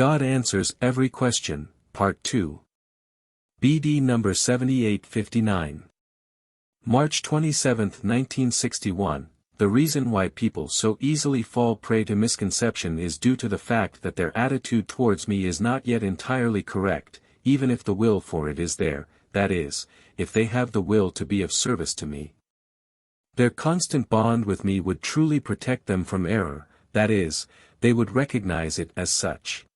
God answers every question, Part 2. BD number 7859. March 27, 1961. The reason why people so easily fall prey to misconception is due to the fact that their attitude towards me is not yet entirely correct, even if the will for it is there, that is, if they have the will to be of service to me. Their constant bond with me would truly protect them from error, that is, they would recognize it as such.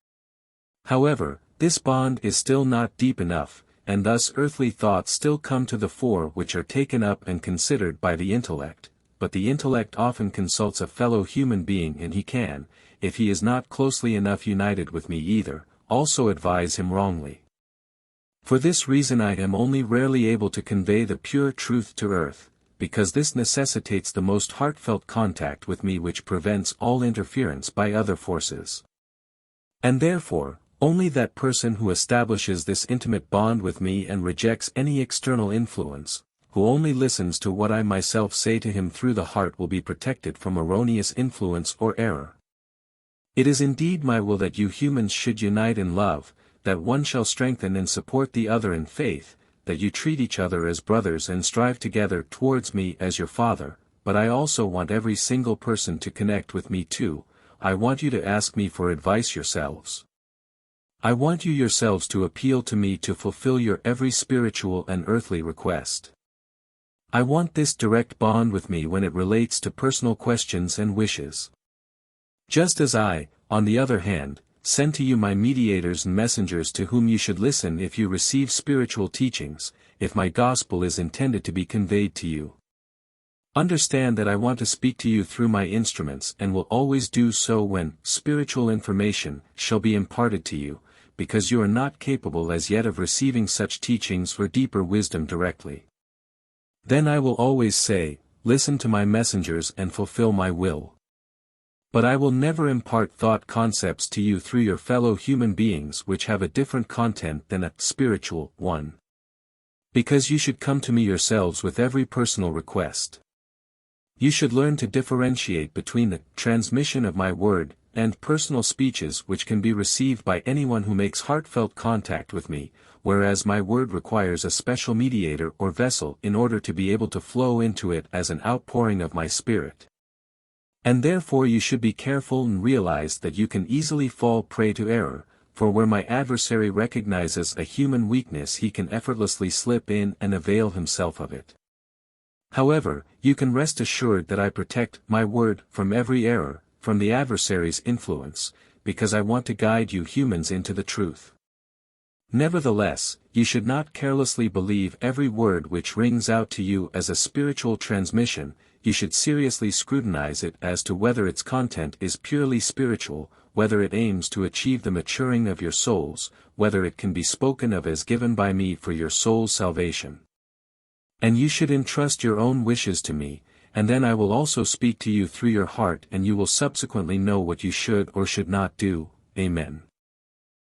However, this bond is still not deep enough, and thus earthly thoughts still come to the fore which are taken up and considered by the intellect, but the intellect often consults a fellow human being and he can, if he is not closely enough united with me either, also advise him wrongly. For this reason I am only rarely able to convey the pure truth to earth, because this necessitates the most heartfelt contact with me which prevents all interference by other forces. And therefore, only that person who establishes this intimate bond with me and rejects any external influence, who only listens to what I myself say to him through the heart will be protected from erroneous influence or error. It is indeed my will that you humans should unite in love, that one shall strengthen and support the other in faith, that you treat each other as brothers and strive together towards me as your Father, but I also want every single person to connect with me too. I want you to ask me for advice yourselves. I want you yourselves to appeal to me to fulfill your every spiritual and earthly request. I want this direct bond with me when it relates to personal questions and wishes. Just as I, on the other hand, send to you my mediators and messengers to whom you should listen if you receive spiritual teachings, if my gospel is intended to be conveyed to you. Understand that I want to speak to you through my instruments and will always do so when spiritual information shall be imparted to you, because you are not capable as yet of receiving such teachings or deeper wisdom directly. Then I will always say, listen to my messengers and fulfill my will. But I will never impart thought concepts to you through your fellow human beings which have a different content than a spiritual one. Because you should come to me yourselves with every personal request. You should learn to differentiate between the transmission of my word and personal speeches which can be received by anyone who makes heartfelt contact with me, whereas my word requires a special mediator or vessel in order to be able to flow into it as an outpouring of my spirit. And therefore you should be careful and realize that you can easily fall prey to error, for where my adversary recognizes a human weakness he can effortlessly slip in and avail himself of it. However, you can rest assured that I protect my word from every error, from the adversary's influence, because I want to guide you humans into the truth. Nevertheless, you should not carelessly believe every word which rings out to you as a spiritual transmission. You should seriously scrutinize it as to whether its content is purely spiritual, whether it aims to achieve the maturing of your souls, whether it can be spoken of as given by me for your soul's salvation. And you should entrust your own wishes to me, and then I will also speak to you through your heart and you will subsequently know what you should or should not do. Amen.